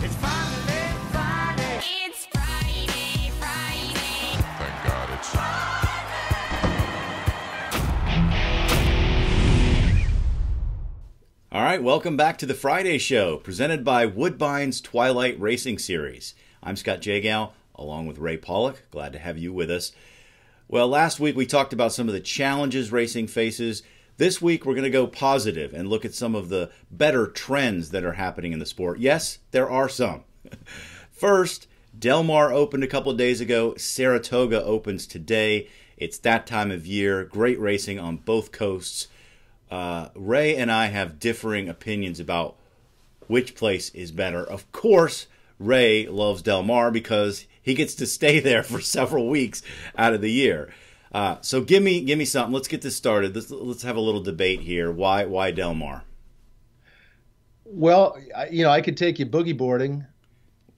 It's finally Friday. It's Friday, Friday. Thank God it's All right, welcome back to the Friday Show, presented by Woodbine's Twilight Racing Series. I'm Scott Jagow, along with Ray Paulick. Glad to have you with us. Well, last week we talked about some of the challenges racing faces. This week we're going to go positive and look at some of the better trends that are happening in the sport. Yes, there are some. First, Del Mar opened a couple of days ago. Saratoga opens today. It's that time of year. Great racing on both coasts. Ray and I have differing opinions about which place is better. Of course, Ray loves Del Mar because he gets to stay there for several weeks out of the year. So give me something. Let's get this started. Let's have a little debate here. Why Del Mar? Well, I could take you boogie boarding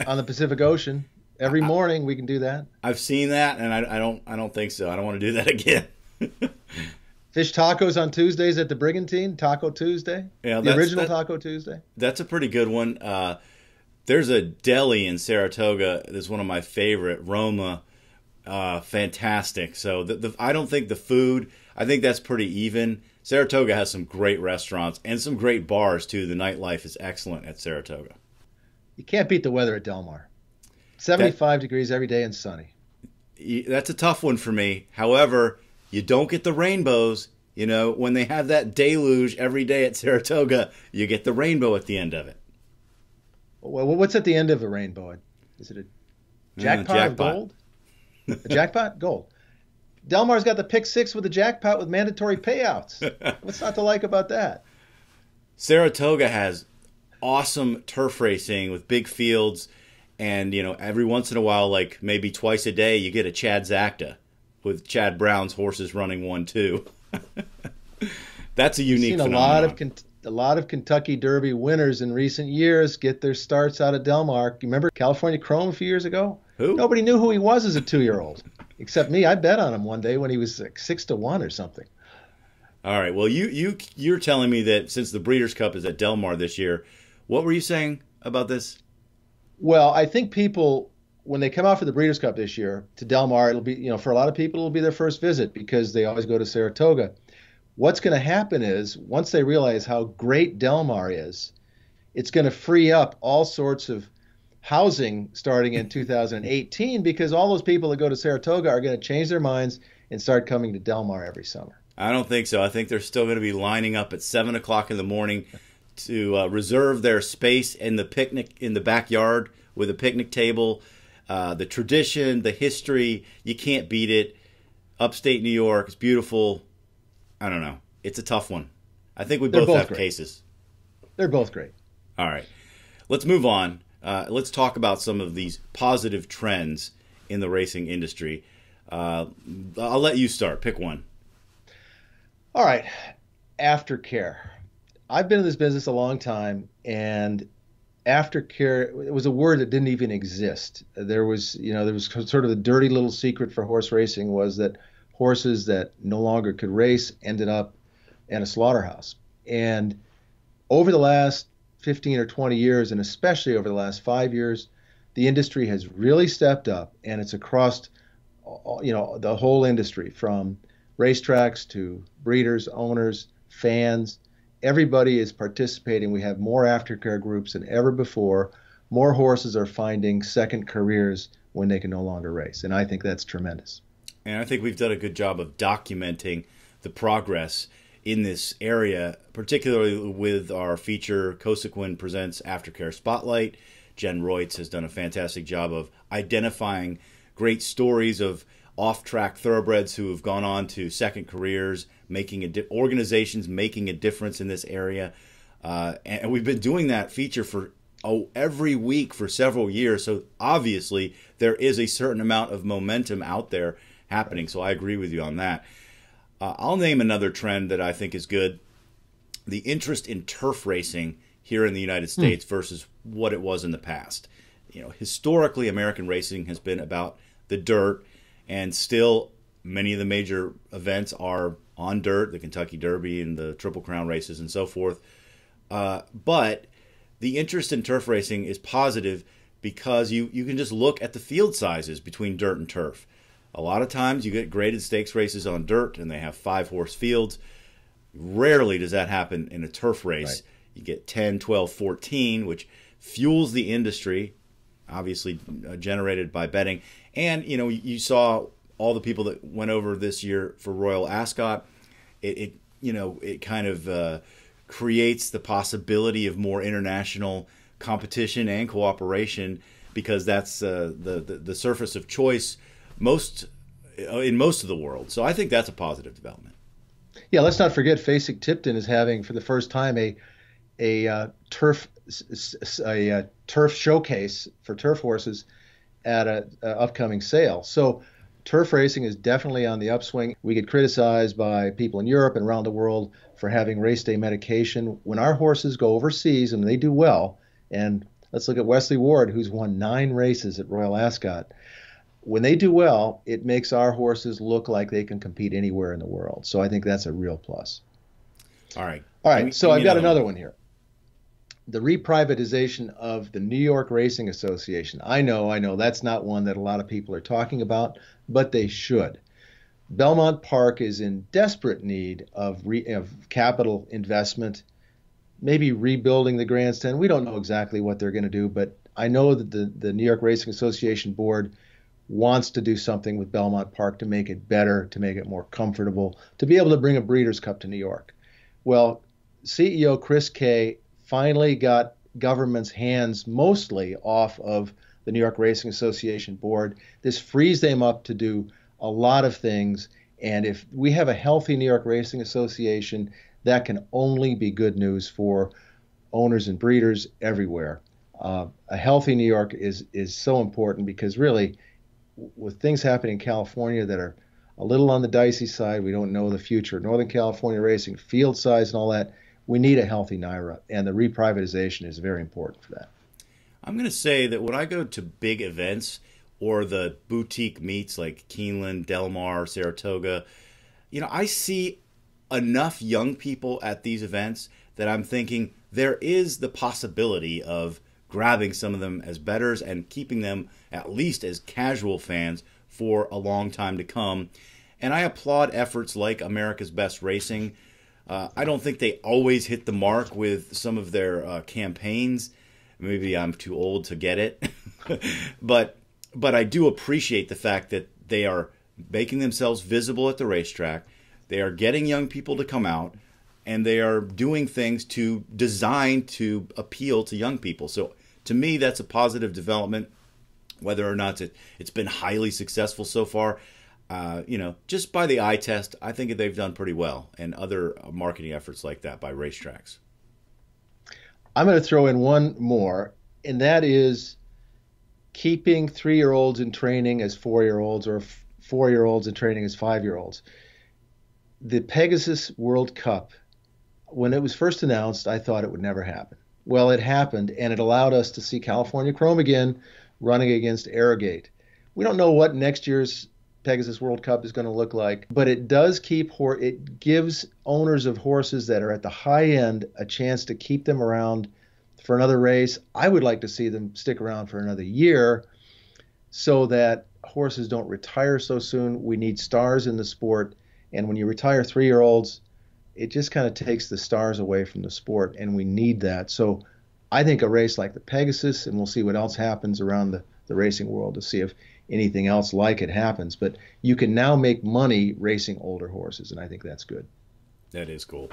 on the Pacific Ocean every morning. We can do that. I've seen that, and I don't think so. I don't want to do that again. Fish tacos on Tuesdays at the Brigantine, Taco Tuesday. Yeah, the original Taco Tuesday. That's a pretty good one. There's a deli in Saratoga that's one of my favorite, Roma. Fantastic. So I don't think the food, I think that's pretty even. Saratoga has some great restaurants and some great bars, too. The nightlife is excellent at Saratoga. You can't beat the weather at Del Mar. 75 degrees every day and sunny. That's a tough one for me. However, you don't get the rainbows. You know, when they have that deluge every day at Saratoga, you get the rainbow at the end of it. Well, what's at the end of a rainbow? Is it a jackpot of gold? A jackpot? Gold. Del Mar's got the pick six with a jackpot with mandatory payouts. What's not to like about that? Saratoga has awesome turf racing with big fields. And, every once in a while, like maybe twice a day, you get a Chad Zacta with Chad Brown's horses running 1-2. That's a unique phenomenon. A lot of Kentucky Derby winners in recent years get their starts out of Del Mar. You remember California Chrome a few years ago? Who? Nobody knew who he was as a 2-year-old, except me. I bet on him one day when he was like 6-1 or something. All right. Well, you're telling me that since the Breeders' Cup is at Del Mar this year, what were you saying about this? Well, I think people, when they come out for the Breeders' Cup this year to Del Mar, it'll be, for a lot of people, it'll be their first visit because they always go to Saratoga. What's going to happen is once they realize how great Del Mar is, it's going to free up all sorts of housing starting in 2018 because all those people that go to Saratoga are going to change their minds and start coming to Del Mar every summer. I don't think so. I think they're still going to be lining up at 7 o'clock in the morning to reserve their space in the picnic in the backyard with a picnic table. The tradition, the history, you can't beat it. Upstate New York, it's beautiful. I don't know. It's a tough one. I think we both have great cases. They're both great. All right. Let's move on. Let's talk about some of these positive trends in the racing industry. I'll let you start. Pick one. All right. Aftercare. I've been in this business a long time, and aftercare, it was a word that didn't even exist. There was sort of the dirty little secret for horse racing was that horses that no longer could race ended up in a slaughterhouse. And over the last 15 or 20 years, and especially over the last 5 years, the industry has really stepped up, and it's across, the whole industry, from racetracks to breeders, owners, fans. Everybody is participating. We have more aftercare groups than ever before. More horses are finding second careers when they can no longer race, and I think that's tremendous. And I think we've done a good job of documenting the progress in this area, particularly with our feature, Cosequin Presents Aftercare Spotlight. Jen Reutz has done a fantastic job of identifying great stories of off-track thoroughbreds who have gone on to second careers, organizations making a difference in this area. And we've been doing that feature for every week for several years. So obviously there is a certain amount of momentum out there happening. So I agree with you on that. I'll name another trend that I think is good. The interest in turf racing here in the United States versus what it was in the past. Historically, American racing has been about the dirt, and still many of the major events are on dirt, the Kentucky Derby and the Triple Crown races and so forth. But the interest in turf racing is positive because you can just look at the field sizes between dirt and turf. A lot of times you get graded stakes races on dirt and they have 5-horse fields. Rarely does that happen in a turf race. Right. You get 10, 12, 14, which fuels the industry, obviously generated by betting. And, you know, you saw all the people that went over this year for Royal Ascot. It kind of creates the possibility of more international competition and cooperation, because that's the surface of choice in most of the world. So I think that's a positive development. Yeah, let's not forget Facing-Tipton is having for the first time a turf showcase for turf horses at an upcoming sale. So turf racing is definitely on the upswing. We get criticized by people in Europe and around the world for having race day medication. When our horses go overseas and they do well, and let's look at Wesley Ward, who's won 9 races at Royal Ascot. When they do well, it makes our horses look like they can compete anywhere in the world. So I think that's a real plus. All right. So I've got another one here. The reprivatization of the New York Racing Association. I know that's not one that a lot of people are talking about, but they should. Belmont Park is in desperate need of capital investment, maybe rebuilding the grandstand. We don't know exactly what they're going to do, but I know that the New York Racing Association board wants to do something with Belmont Park to make it better, to make it more comfortable, to be able to bring a Breeders' Cup to New York. Well, CEO Chris Kay finally got government's hands mostly off of the New York Racing Association board. This frees them up to do a lot of things, and if we have a healthy New York Racing Association, that can only be good news for owners and breeders everywhere. A healthy New York is so important, because really, with things happening in California that are a little on the dicey side, we don't know the future. Northern California racing, field size and all that, we need a healthy NYRA, and the reprivatization is very important for that. I'm going to say that when I go to big events or the boutique meets like Keeneland, Del Mar, Saratoga, I see enough young people at these events that I'm thinking there is the possibility of grabbing some of them as bettors and keeping them at least as casual fans for a long time to come. And I applaud efforts like America's Best Racing. I don't think they always hit the mark with some of their campaigns. Maybe I'm too old to get it. but I do appreciate the fact that they are making themselves visible at the racetrack. They are getting young people to come out, and they are doing things designed to appeal to young people. So to me, that's a positive development. Whether or not it's been highly successful so far, just by the eye test, I think they've done pretty well, and other marketing efforts like that by racetracks. I'm going to throw in one more, and that is keeping 3-year-olds in training as 4-year-olds, or 4-year-olds in training as 5-year-olds. The Pegasus World Cup, when it was first announced, I thought it would never happen. Well, it happened, and it allowed us to see California Chrome again running against Arrogate. We don't know what next year's Pegasus World Cup is going to look like, but it does it gives owners of horses that are at the high end a chance to keep them around for another race. I would like to see them stick around for another year so that horses don't retire so soon. We need stars in the sport, and when you retire 3-year-olds, it just kind of takes the stars away from the sport, and we need that. So I think a race like the Pegasus, and we'll see what else happens around the racing world to see if anything else like it happens. But you can now make money racing older horses, and I think that's good. That is cool.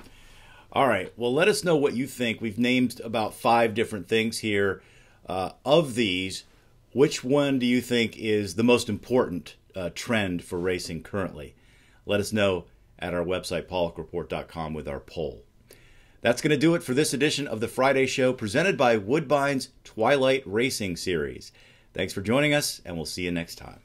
All right. Well, let us know what you think. We've named about 5 different things here. Of these, which one do you think is the most important trend for racing currently? Let us know at our website, PaulickReport.com, with our poll. That's going to do it for this edition of the Friday Show, presented by Woodbine's Twilight Racing Series. Thanks for joining us, and we'll see you next time.